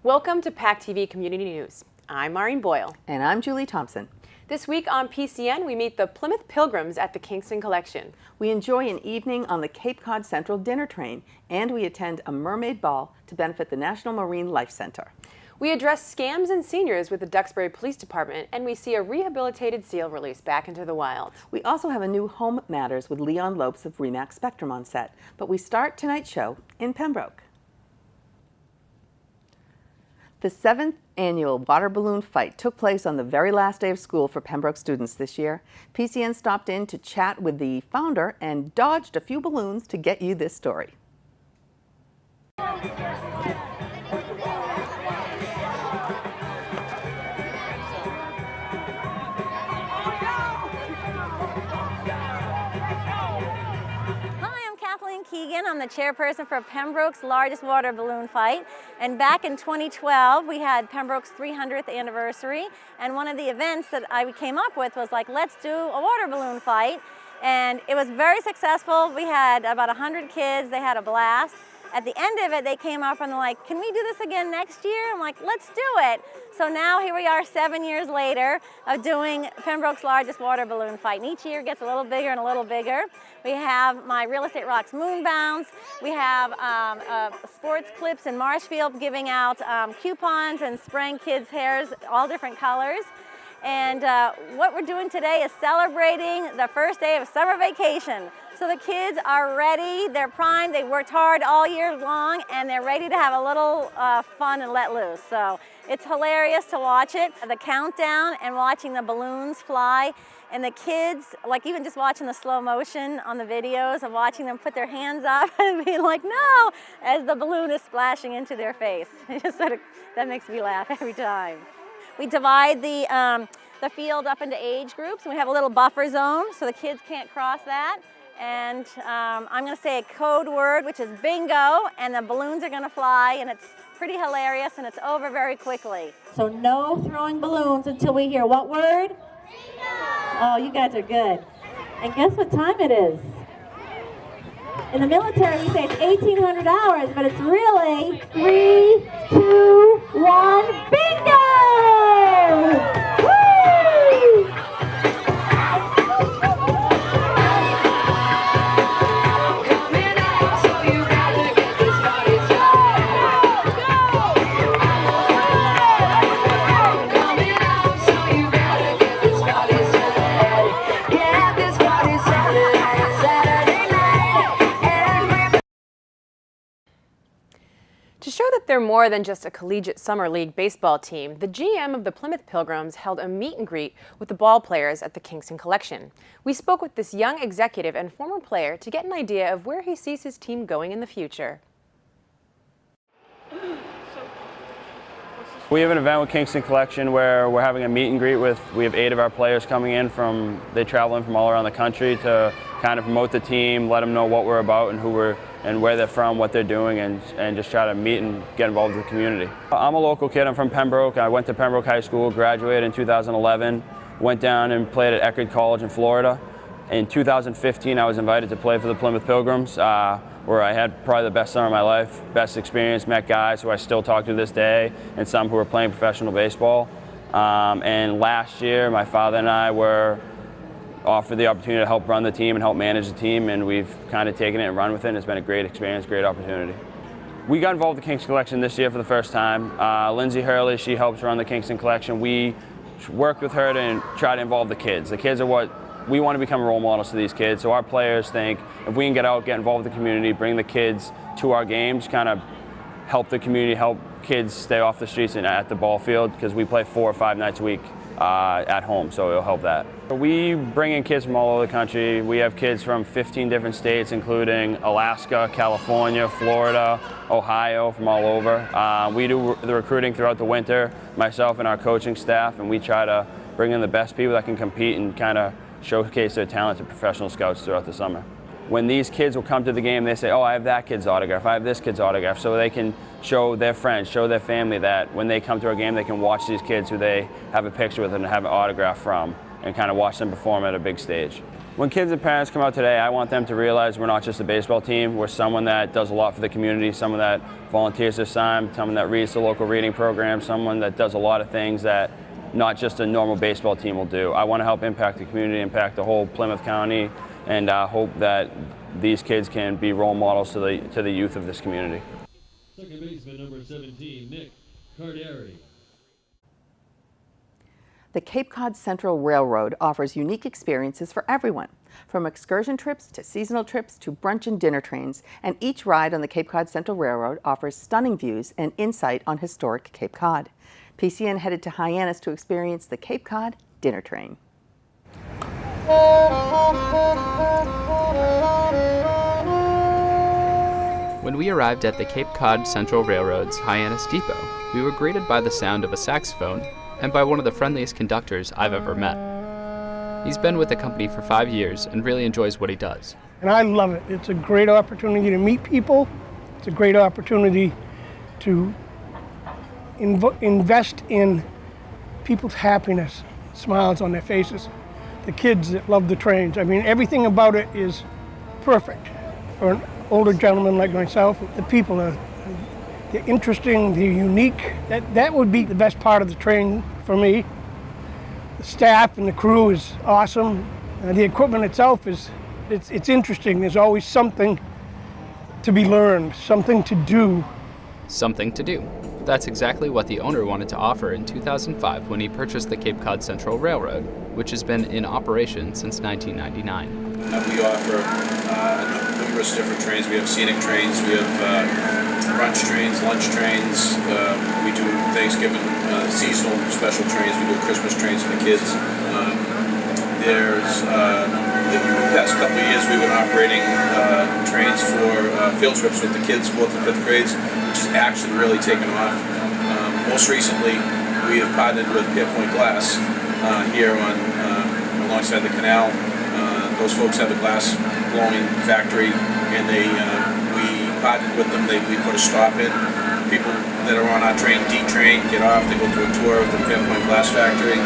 Welcome to PACTV Community News. I'm Maureen Boyle. And I'm Julie Thompson. This week on PCN, we meet the Plymouth Pilgrims at the Kingston Collection. We enjoy an evening on the Cape Cod Central Dinner Train, and we attend a Mermaid Ball to benefit the National Marine Life Center. We address scams and seniors with the Duxbury Police Department, and we see a rehabilitated seal released back into the wild. We also have a new Home Matters with Leon Lopes of RE Spectrum on set, but we start tonight's show in Pembroke. The 7th annual water balloon fight took place on the very last day of school for Pembroke students this year. PCN stopped in to chat with the founder and dodged a few balloons to get you this story. I'm the chairperson for Pembroke's largest water balloon fight, and back in 2012 we had Pembroke's 300th anniversary, and one of the events that I came up with was like, let's do a water balloon fight, and it was very successful. We had about 100 kids, they had a blast. At the end of it, they came up and they're like, can we do this again next year? I'm like, let's do it. So now here we are 7 years later of doing Pembroke's largest water balloon fight. And each year gets a little bigger and a little bigger. We have my Real Estate Rocks moon bounce. We have sports clips in Marshfield giving out coupons and spraying kids' hairs all different colors. And what we're doing today is celebrating the first day of summer vacation. So the kids are ready, they're primed, they worked hard all year long, and they're ready to have a little fun and let loose. So it's hilarious to watch it, the countdown and watching the balloons fly. And the kids, like even just watching the slow motion on the videos of watching them put their hands up and be like, no, as the balloon is splashing into their face. It just sort of, that makes me laugh every time. We divide the field up into age groups, and we have a little buffer zone so the kids can't cross that. And I'm going to say a code word, which is bingo, and the balloons are going to fly, and it's pretty hilarious, and it's over very quickly. So no throwing balloons until we hear what word? Bingo! Oh, you guys are good. And guess what time it is? In the military, we say it's 1,800 hours, but it's really 3, 2, 1, bingo! Woo! To show that they're more than just a collegiate summer league baseball team, the GM of the Plymouth Pilgrims held a meet and greet with the ball players at the Kingston Collection. We spoke with this young executive and former player to get an idea of where he sees his team going in the future. We have an event with Kingston Collection where we're having a meet and greet we have 8 of our players coming in they travel in from all around the country to kind of promote the team, let them know what we're about and where they're from, what they're doing, and just try to meet and get involved with the community. I'm a local kid, I'm from Pembroke. I went to Pembroke High School, graduated in 2011, went down and played at Eckerd College in Florida. In 2015, I was invited to play for the Plymouth Pilgrims, where I had probably the best summer of my life, best experience, met guys who I still talk to this day, and some who are playing professional baseball. And last year, my father and I were offered the opportunity to help run the team and help manage the team, and we've kind of taken it and run with it, and it's been a great experience, great opportunity. We got involved with the Kingston Collection this year for the first time. Lindsay Hurley, she helps run the Kingston Collection. We worked with her to try to involve the kids. The kids are what we want to become role models to these kids, so our players think if we can get out, get involved with the community, bring the kids to our games, kind of help the community, help kids stay off the streets and at the ball field, because we play 4 or 5 nights a week at home, so it'll help that. We bring in kids from all over the country. We have kids from 15 different states, including Alaska, California, Florida, Ohio, from all over. We do the recruiting throughout the winter, myself and our coaching staff, and we try to bring in the best people that can compete and kind of showcase their talent to professional scouts throughout the summer. When these kids will come to the game, they say, oh, I have that kid's autograph, I have this kid's autograph, so they can show their friends, show their family that when they come to our game, they can watch these kids who they have a picture with and have an autograph from, and kind of watch them perform at a big stage. When kids and parents come out today, I want them to realize we're not just a baseball team. We're someone that does a lot for the community, someone that volunteers this time, someone that reads the local reading program, someone that does a lot of things that not just a normal baseball team will do. I want to help impact the community, impact the whole Plymouth County, and hope that these kids can be role models to the youth of this community. Second baseman number 17, Nick Carderi. The Cape Cod Central Railroad offers unique experiences for everyone, from excursion trips to seasonal trips to brunch and dinner trains, and each ride on the Cape Cod Central Railroad offers stunning views and insight on historic Cape Cod. PCN headed to Hyannis to experience the Cape Cod Dinner Train. When we arrived at the Cape Cod Central Railroad's Hyannis Depot, we were greeted by the sound of a saxophone and by one of the friendliest conductors I've ever met. He's been with the company for 5 years and really enjoys what he does. And I love it. It's a great opportunity to meet people. It's a great opportunity to invest in people's happiness, smiles on their faces. The kids that love the trains. I mean, everything about it is perfect for an older gentleman like myself. The people are they're interesting, they're unique. That would be the best part of the train for me. The staff and the crew is awesome. The equipment itself it's interesting. There's always something to be learned, something to do. Something to do. That's exactly what the owner wanted to offer in 2005 when he purchased the Cape Cod Central Railroad, which has been in operation since 1999. We offer numerous different trains. We have scenic trains, we have brunch trains, lunch trains, we do Thanksgiving seasonal special trains, we do Christmas trains for the kids. The past couple of years we've been operating trains for field trips with the kids, 4th and 5th grades, which has actually really taken off. Most recently we have partnered with Pembroke Glass here on alongside the canal. Those folks have a glass blowing factory, and we partnered with them. We put a stop in. People that are on our train, D-train, get off, they go to a tour of the Pembroke Glass factory.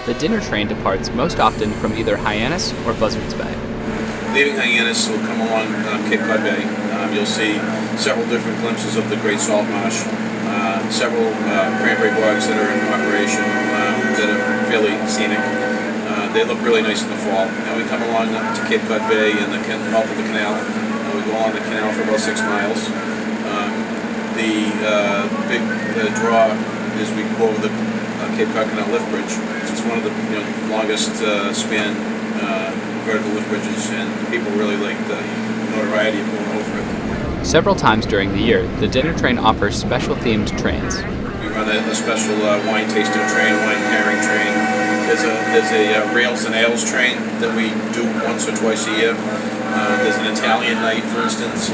The dinner train departs most often from either Hyannis or Buzzards Bay. Leaving Hyannis, we'll come along Cape Cod Bay. You'll see several different glimpses of the Great Salt Marsh, several cranberry bogs that are in operation that are fairly scenic. They look really nice in the fall. Now we come along to Cape Cod Bay and the mouth of the canal. We go along the canal for about 6 miles. The big draw is we go over the Cape Cod Canal lift bridge. It's one of the longest span vertical lift bridges, and people really like the notoriety of going over it. Several times during the year, the dinner train offers special themed trains. We run a special wine tasting train, wine pairing train. There's a rails and ales train that we do once or twice a year. There's an Italian night, for instance.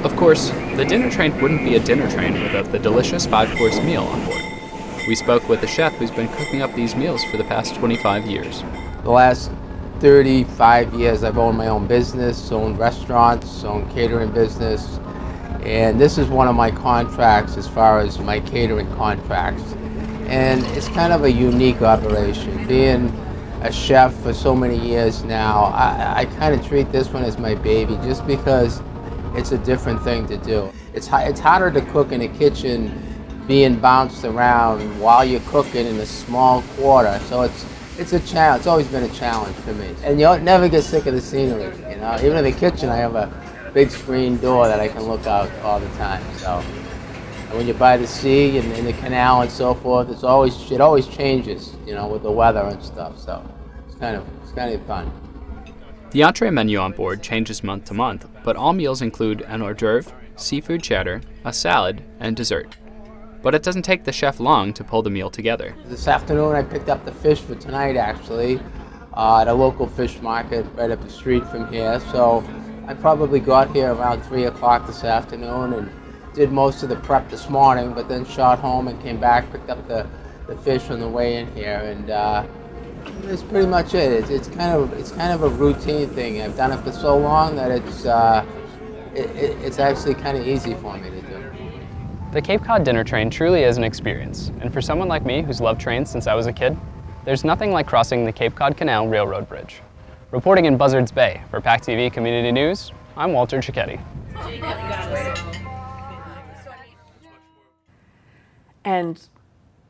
Of course, the dinner train wouldn't be a dinner train without the delicious 5-course meal on board. We spoke with the chef who's been cooking up these meals for the past 25 years. The last 35 years I've owned my own business, owned restaurants, owned catering business, and this is one of my contracts as far as my catering contracts. And it's kind of a unique operation. Being a chef for so many years now, I kind of treat this one as my baby just because it's a different thing to do. It's harder to cook in a kitchen being bounced around while you're cooking in a small quarter. So it's a challenge. It's always been a challenge for me. And you'll never get sick of the scenery, Even in the kitchen, I have a big screen door that I can look out all the time. So when you're by the sea and in the canal and so forth, it always changes, with the weather and stuff. So it's kind of fun. The entree menu on board changes month to month, but all meals include an hors d'oeuvre, seafood chatter, a salad, and dessert. But it doesn't take the chef long to pull the meal together. This afternoon I picked up the fish for tonight actually at a local fish market right up the street from here. So I probably got here around 3 o'clock this afternoon and did most of the prep this morning, but then shot home and came back, picked up the fish on the way in here, and that's pretty much it. It's kind of a routine thing. I've done it for so long that it's actually kind of easy for me to do. The Cape Cod Dinner Train truly is an experience, and for someone like me who's loved trains since I was a kid, there's nothing like crossing the Cape Cod Canal Railroad Bridge. Reporting in Buzzards Bay for PACTV Community News, I'm Walter Cicchetti. And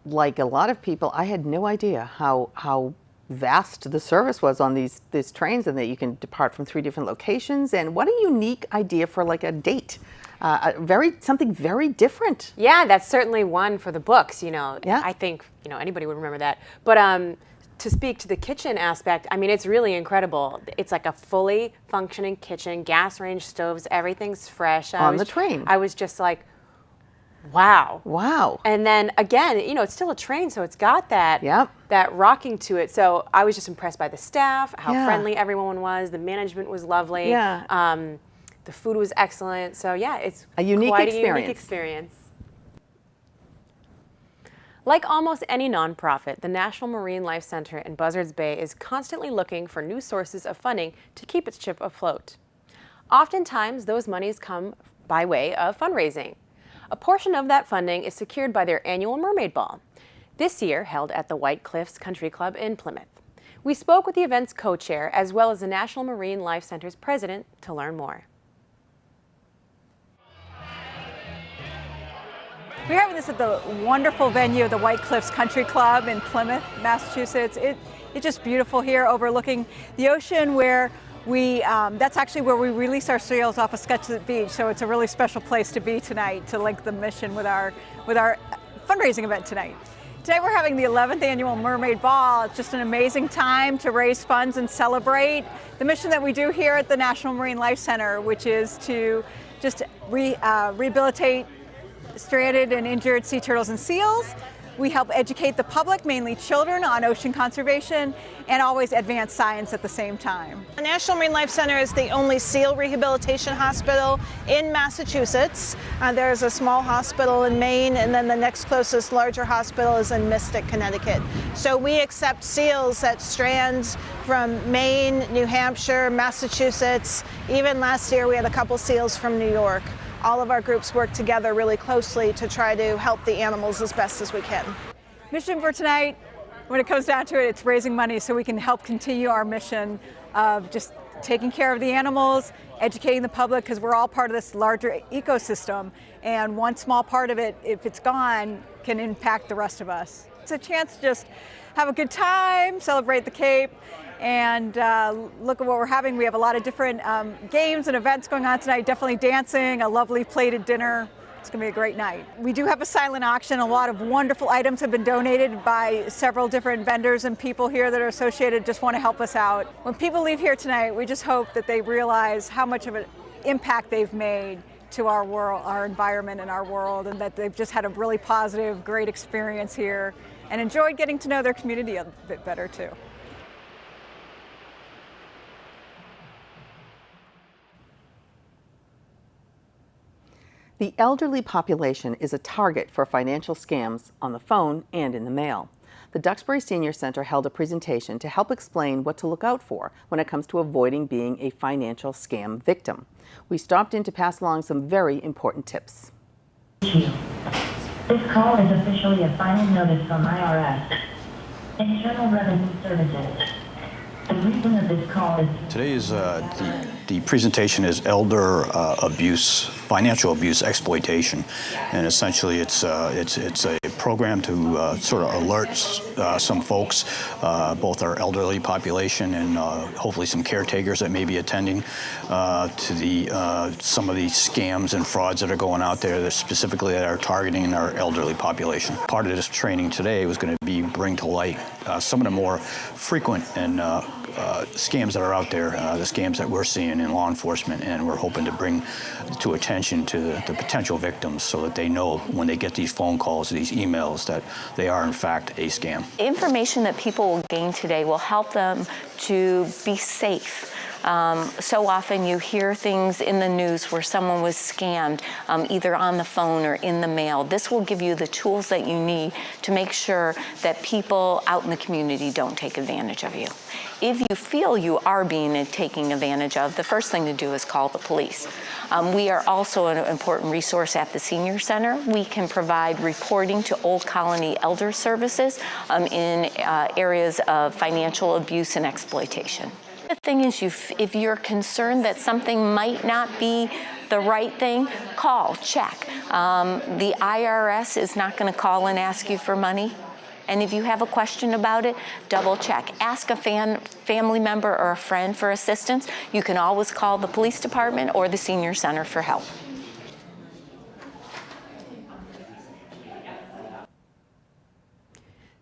like a lot of people, I had no idea how vast the service was on these trains, and that you can depart from 3 different locations. And what a unique idea for like a date. Something very different. Yeah, that's certainly one for the books, you know. Yeah. I think, you know, anybody would remember that. But to speak to the kitchen aspect, I mean, it's really incredible. It's like a fully functioning kitchen, gas range stoves, everything's fresh. On the train. I was just like, wow. Wow. And then again, you know, it's still a train, so it's got that Yep. that rocking to it. So I was just impressed by the staff, how Yeah. friendly everyone was. The management was lovely. Yeah. The food was excellent. So yeah, it's A unique quite a experience. unique experience. Like almost any nonprofit, the National Marine Life Center in Buzzards Bay is constantly looking for new sources of funding to keep its ship afloat. Oftentimes, those monies come by way of fundraising. A portion of that funding is secured by their annual Mermaid Ball, this year held at the White Cliffs Country Club in Plymouth. We spoke with the event's co-chair as well as the National Marine Life Center's president to learn more. We're having this at the wonderful venue of the White Cliffs Country Club in Plymouth, Massachusetts. It's just beautiful here, overlooking the ocean, where that's actually where we release our sails off of Sketchet Beach. So it's a really special place to be tonight to link the mission with our fundraising event tonight. Today we're having the 11th annual Mermaid Ball. It's just an amazing time to raise funds and celebrate the mission that we do here at the National Marine Life Center, which is to just rehabilitate stranded and injured sea turtles and seals. We help educate the public, mainly children, on ocean conservation, and always advance science at the same time. The National Marine Life Center is the only seal rehabilitation hospital in Massachusetts. There's a small hospital in Maine, and then the next closest larger hospital is in Mystic, Connecticut. So we accept seals that strand from Maine, New Hampshire, Massachusetts. Even last year we had a couple seals from New York. All of our groups work together really closely to try to help the animals as best as we can. Mission for tonight, when it comes down to it, it's raising money so we can help continue our mission of just taking care of the animals, educating the public, because we're all part of this larger ecosystem, and one small part of it, if it's gone, can impact the rest of us. It's a chance to just have a good time, celebrate the Cape, and look at what we're having. We have a lot of different games and events going on tonight, definitely dancing, a lovely plated dinner. It's going to be a great night. We do have a silent auction. A lot of wonderful items have been donated by several different vendors and people here that are associated, just want to help us out. When people leave here tonight, we just hope that they realize how much of an impact they've made to our world, our environment and our world, and that they've just had a really positive, great experience here and enjoyed getting to know their community a bit better too. The elderly population is a target for financial scams on the phone and in the mail. The Duxbury Senior Center held a presentation to help explain what to look out for when it comes to avoiding being a financial scam victim. We stopped in to pass along some very important tips. This call is officially a final notice from IRS, Internal Revenue Services. The reason of this call is... Today is the presentation is elder abuse, financial abuse exploitation, and essentially it's a program to sort of alert some folks, both our elderly population and hopefully some caretakers that may be attending to the some of these scams and frauds that are going out there that specifically that are targeting our elderly population. Part of this training today was going to be bring to light some of the more frequent and scams that are out there, the scams that we're seeing in law enforcement, and we're hoping to bring to attention to the potential victims so that they know when they get these phone calls, these emails, that they are in fact a scam. Information that people will gain today will help them to be safe. So often you hear things in the news where someone was scammed, either on the phone or in the mail. This will give you the tools that you need to make sure that people out in the community don't take advantage of you. If you feel you are being taken advantage of, the first thing to do is call the police. We are also an important resource at the Senior Center. We can provide reporting to Old Colony Elder Services in areas of financial abuse and exploitation. The thing is, if you're concerned that something might not be the right thing, call, check. The IRS is not going to call and ask you for money. And if you have a question about it, double check. Ask a family member or a friend for assistance. You can always call the police department or the senior center for help.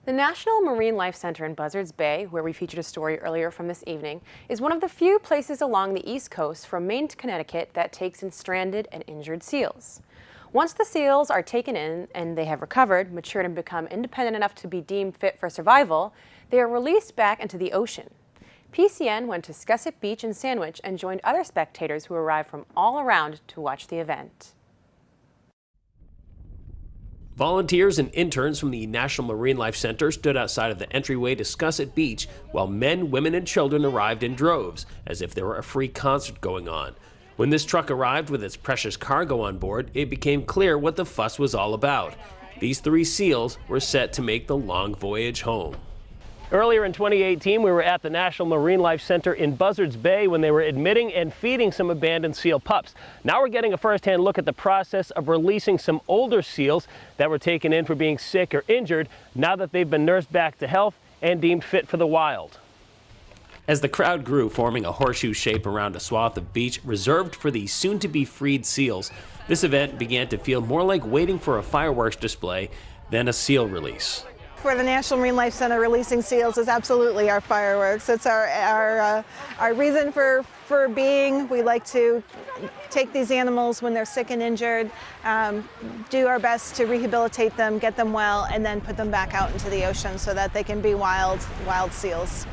The National Marine Life Center in Buzzards Bay, where we featured a story earlier from this evening, is one of the few places along the East Coast from Maine to Connecticut that takes in stranded and injured seals. Once the seals are taken in and they have recovered, matured, and become independent enough to be deemed fit for survival, they are released back into the ocean. PCN went to Scusset Beach in Sandwich and joined other spectators who arrived from all around to watch the event. Volunteers and interns from the National Marine Life Center stood outside of the entryway to Scusset Beach while men, women, and children arrived in droves, as if there were a free concert going on. When this truck arrived with its precious cargo on board, it became clear what the fuss was all about. These 3 seals were set to make the long voyage home. Earlier in 2018, we were at the National Marine Life Center in Buzzards Bay when they were admitting and feeding some abandoned seal pups. Now we're getting a first-hand look at the process of releasing some older seals that were taken in for being sick or injured, now that they've been nursed back to health and deemed fit for the wild. As the crowd grew, forming a horseshoe shape around a swath of beach reserved for the soon-to-be freed seals, this event began to feel more like waiting for a fireworks display than a seal release. For the National Marine Life Center, releasing seals is absolutely our fireworks. It's our reason for being. We like to take these animals when they're sick and injured, do our best to rehabilitate them, get them well, and then put them back out into the ocean so that they can be wild seals.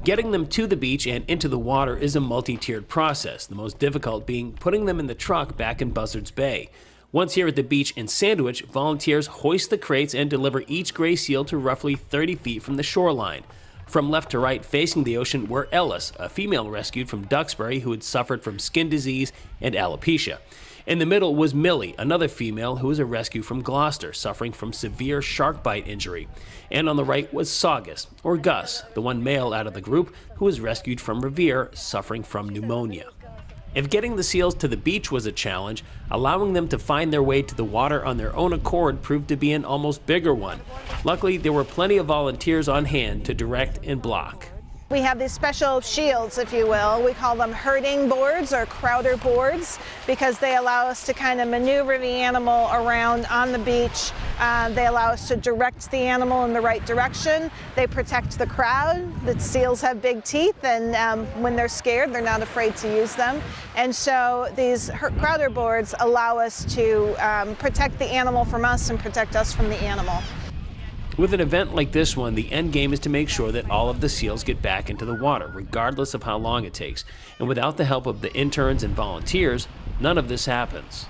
Getting them to the beach and into the water is a multi-tiered process, the most difficult being putting them in the truck back in Buzzards Bay. Once here at the beach in Sandwich, volunteers hoist the crates and deliver each gray seal to roughly 30 feet from the shoreline. From left to right facing the ocean were Ellis, a female rescued from Duxbury who had suffered from skin disease and alopecia. In the middle was Millie, another female who was a rescue from Gloucester, suffering from severe shark bite injury. And on the right was Saugus, or Gus, the one male out of the group who was rescued from Revere, suffering from pneumonia. If getting the seals to the beach was a challenge, allowing them to find their way to the water on their own accord proved to be an almost bigger one. Luckily, there were plenty of volunteers on hand to direct and block. We have these special shields, if you will. We call them herding boards or crowder boards because they allow us to kind of maneuver the animal around on the beach. They allow us to direct the animal in the right direction. They protect the crowd. The seals have big teeth, and when they're scared, they're not afraid to use them. And so these crowder boards allow us to protect the animal from us and protect us from the animal. With an event like this one, the end game is to make sure that all of the seals get back into the water, regardless of how long it takes. And without the help of the interns and volunteers, none of this happens.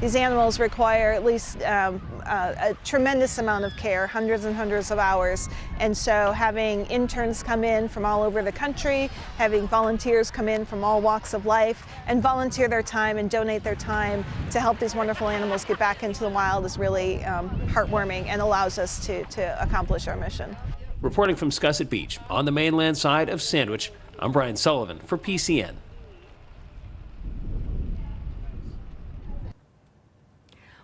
These animals require at least a tremendous amount of care, hundreds and hundreds of hours. And so having interns come in from all over the country, having volunteers come in from all walks of life and volunteer their time and donate their time to help these wonderful animals get back into the wild is really heartwarming and allows us to accomplish our mission. Reporting from Scusset Beach, on the mainland side of Sandwich, I'm Brian Sullivan for PCN.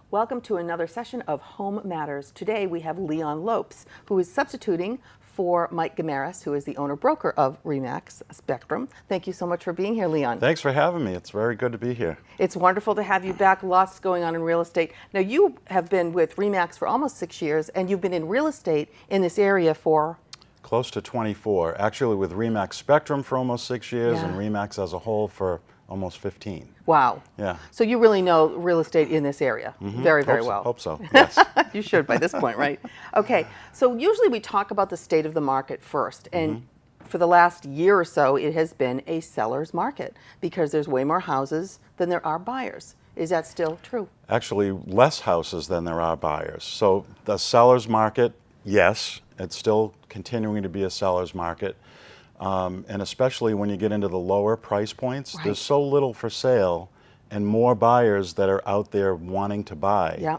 Welcome to another session of Home Matters. Today we have Leon Lopes, who is substituting for Mike Gamaris, who is the owner-broker of RE/MAX Spectrum. Thank you so much for being here, Leon. Thanks for having me. It's very good to be here. It's wonderful to have you back. Lots going on in real estate. Now, you have been with RE/MAX for almost 6 years, and you've been in real estate in this area for? Close to 24. Actually, with RE/MAX Spectrum for almost 6 years, and RE/MAX as a whole for almost 15. Wow. Yeah. So you really know real estate in this area very, very well. Hope so, yes. You should by this point, right? Okay, so usually we talk about the state of the market first, and for the last year or so, it has been a seller's market because there's way more houses than there are buyers. Is that still true? Actually, less houses than there are buyers. So the seller's market, yes, it's still continuing to be a seller's market. And especially when you get into the lower price points, there's so little for sale and more buyers that are out there wanting to buy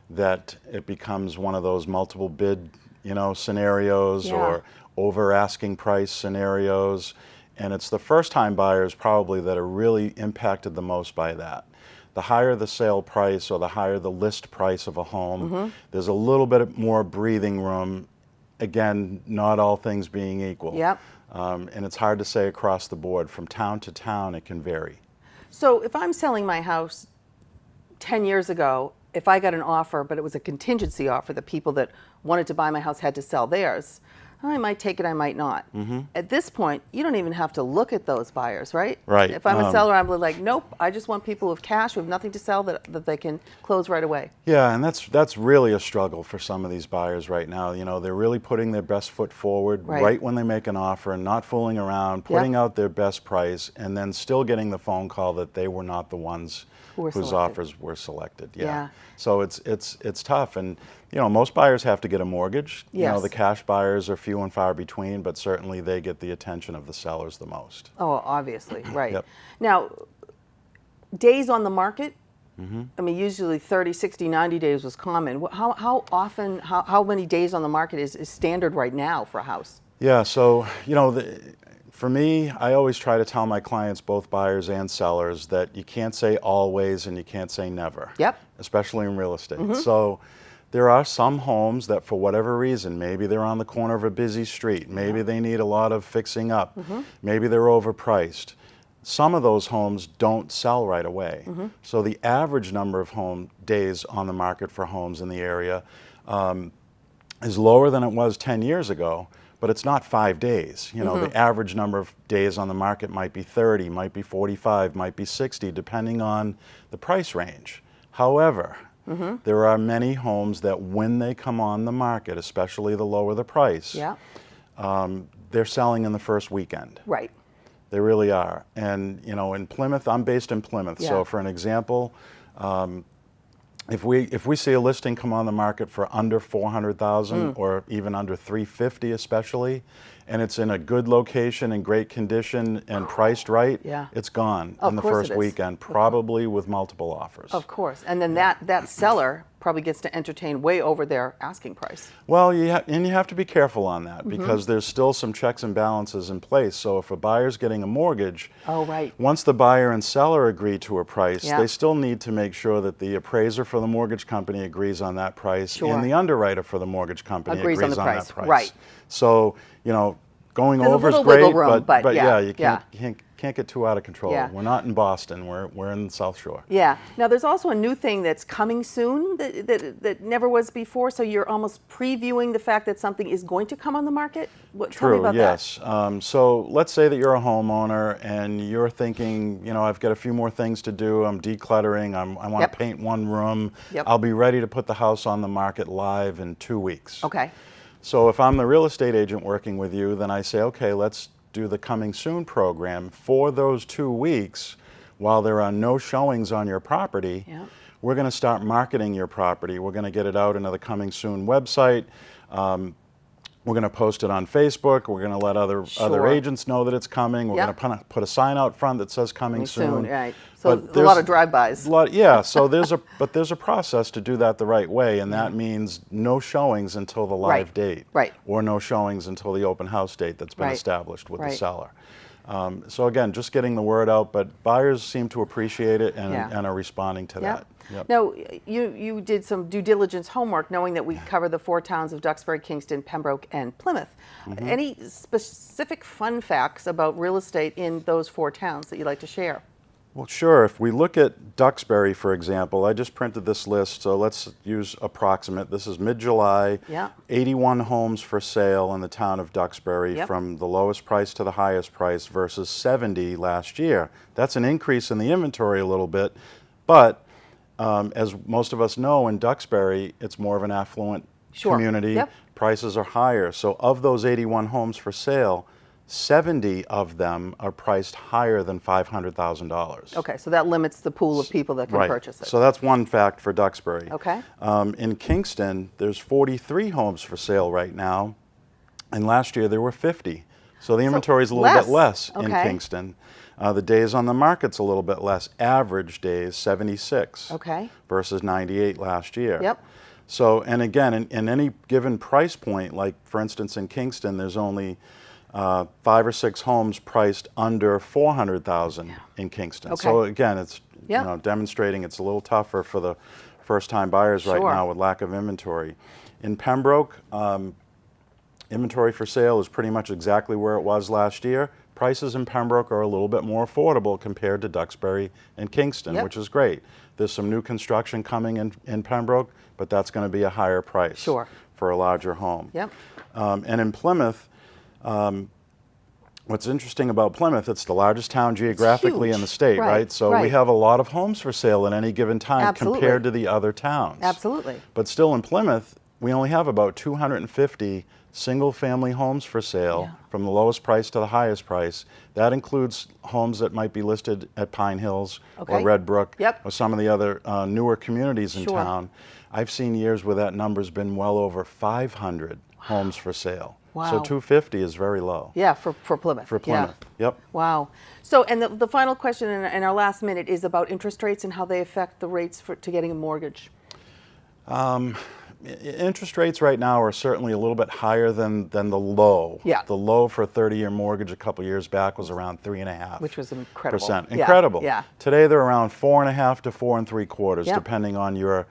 that it becomes one of those multiple bid, scenarios or over asking price scenarios. And it's the first-time buyers probably that are really impacted the most by that. The higher the sale price or the higher the list price of a home, there's a little bit more breathing room. Again, not all things being equal. Yep. And it's hard to say across the board. From town to town, it can vary. So if I'm selling my house 10 years ago, if I got an offer, but it was a contingency offer, the people that wanted to buy my house had to sell theirs, I might take it, I might not. At this point, you don't even have to look at those buyers, right? Right. If I'm a seller, I'm like, nope, I just want people with cash, who have nothing to sell, that they can close right away. Yeah, and that's really a struggle for some of these buyers right now. You know, they're really putting their best foot forward right when they make an offer and not fooling around, putting out their best price, and then still getting the phone call that they were not the ones whose offers were selected. Yeah. So it's tough, and you know, most buyers have to get a mortgage. You know, the cash buyers are few and far between, but certainly they get the attention of the sellers the most. Oh, obviously, right. Yep. Now, days on the market, I mean, usually 30, 60, 90 days was common. How often, how many days on the market is standard right now for a house? Yeah, so, you know, for me, I always try to tell my clients, both buyers and sellers, that you can't say always and you can't say never. Yep. Especially in real estate. So there are some homes that for whatever reason, maybe they're on the corner of a busy street, maybe they need a lot of fixing up, maybe they're overpriced. Some of those homes don't sell right away. So the average number of home days on the market for homes in the area is lower than it was 10 years ago, but it's not 5 days. You know, the average number of days on the market might be 30, might be 45, might be 60, depending on the price range. However, there are many homes that when they come on the market, especially the lower the price, they're selling in the first weekend. Right. They really are. And, you know, in Plymouth, I'm based in Plymouth, so for an example, if we see a listing come on the market for under 400,000 or even under 350 especially, and it's in a good location and great condition and priced right, it's gone in the first weekend, probably with multiple offers. Of course. And then that seller probably gets to entertain way over their asking price. Well, you have to be careful on that because there's still some checks and balances in place. So if a buyer's getting a mortgage, once the buyer and seller agree to a price, they still need to make sure that the appraiser for the mortgage company agrees on that price and the underwriter for the mortgage company agrees on that price. Right. So, you know, going There's over is a little great, wiggle room, but yeah, you can't get too out of control. We're not in Boston, we're in the South Shore. Yeah. Now there's also a new thing that's coming soon that never was before, so you're almost previewing the fact that something is going to come on the market? Tell me about yes. So let's say that you're a homeowner and you're thinking, you know, I've got a few more things to do, I'm decluttering, I want to paint one room, I'll be ready to put the house on the market live in 2 weeks. Okay. So if I'm the real estate agent working with you, then I say, okay, let's do the Coming Soon program for those 2 weeks while there are no showings on your property. We're going to start marketing your property. We're going to get it out into the Coming Soon website. We're going to post it on Facebook. We're going to let other agents know that it's coming. We're going to put a sign out front that says Coming Soon. Right. So a lot of drive-bys. So there's a process to do that the right way, and that means no showings until the live date, or no showings until the open house date that's been established with the seller. So again, just getting the word out, but buyers seem to appreciate it and are responding to that. Now, you did some due diligence homework knowing that we cover the 4 towns of Duxbury, Kingston, Pembroke, and Plymouth. Any specific fun facts about real estate in those 4 towns that you'd like to share? Well, sure. If we look at Duxbury, for example, I just printed this list, so let's use approximate. This is mid-July, 81 homes for sale in the town of Duxbury from the lowest price to the highest price versus 70 last year. That's an increase in the inventory a little bit, but as most of us know, in Duxbury, it's more of an affluent community. Prices are higher. So of those 81 homes for sale, 70 of them are priced higher than $500,000. Okay, so that limits the pool of people that can purchase it. So that's one fact for Duxbury. Okay. In Kingston, there's 43 homes for sale right now, and last year there were 50. So the inventory is a little bit less in Kingston. The days on the market's a little bit less. Average days, 76 versus 98 last year. So, and again, in any given price point, like for instance in Kingston, there's only 5 or 6 homes priced under $400,000 in Kingston. Okay. So again, it's Yeah. you know, demonstrating it's a little tougher for the first-time buyers right Sure. now with lack of inventory. In Pembroke, inventory for sale is pretty much exactly where it was last year. Prices in Pembroke are a little bit more affordable compared to Duxbury and Kingston, Yep. which is great. There's some new construction coming in Pembroke, but that's going to be a higher price Sure. for a larger home. Yep. And in Plymouth, what's interesting about Plymouth, it's the largest town geographically in the state, right? So we have a lot of homes for sale at any given time Absolutely. compared to the other towns. Absolutely. But still in Plymouth, we only have about 250 single-family homes for sale, from the lowest price to the highest price. That includes homes that might be listed at Pine Hills or Okay. Red Brook Yep. or some of the other newer communities in Sure. town. I've seen years where that number's been well over 500 homes for sale. Wow. So 250 is very low. Yeah, for Plymouth. For Plymouth, yep. Wow. So, and the final question in our last minute is about interest rates and how they affect the rates to getting a mortgage. Interest rates right now are certainly a little bit higher than the low. Yeah. The low for a 30-year mortgage a couple years back was around 3.5%. Which was incredible. Yeah, Incredible. Yeah. Today they're around 4.5 to 4 3/4, Yep. depending on your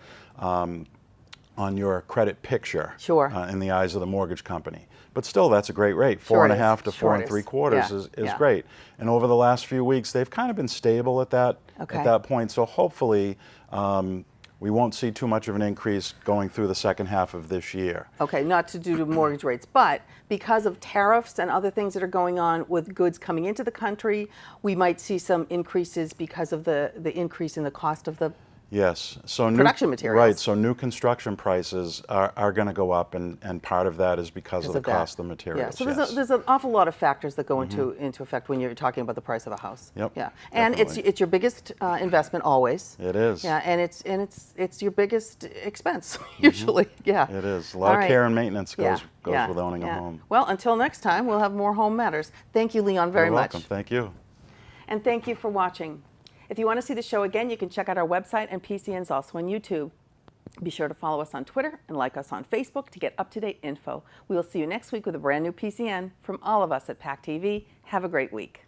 credit picture. Sure. In the eyes of the mortgage company. But still, that's a great rate. Sure it 4.5 is. to Sure 4 it is. 3/4 Yeah. is Yeah. great. And over the last few weeks, they've kind of been stable at that point. So hopefully, we won't see too much of an increase going through the second half of this year. Okay, not to do to mortgage rates, but because of tariffs and other things that are going on with goods coming into the country, we might see some increases because of the increase in the cost of the Yes. So production materials. Right. So new construction prices are going to go up, and part of that is because of the cost of the materials. Yeah. So yes. there's an awful lot of factors that go into effect when you're talking about the price of a house. Yep. Yeah. And it's your biggest investment always. It is. Yeah. And it's your biggest expense usually. Yeah. It is. A lot of care and maintenance goes Yeah. with owning a home. Well, until next time, we'll have more Home Matters. Thank you, Leon, very You're much. welcome. Thank you. And thank you for watching. If you want to see the show again, you can check out our website, and PCN's also on YouTube. Be sure to follow us on Twitter and like us on Facebook to get up-to-date info. We will see you next week with a brand new PCN from all of us at PACTV. Have a great week.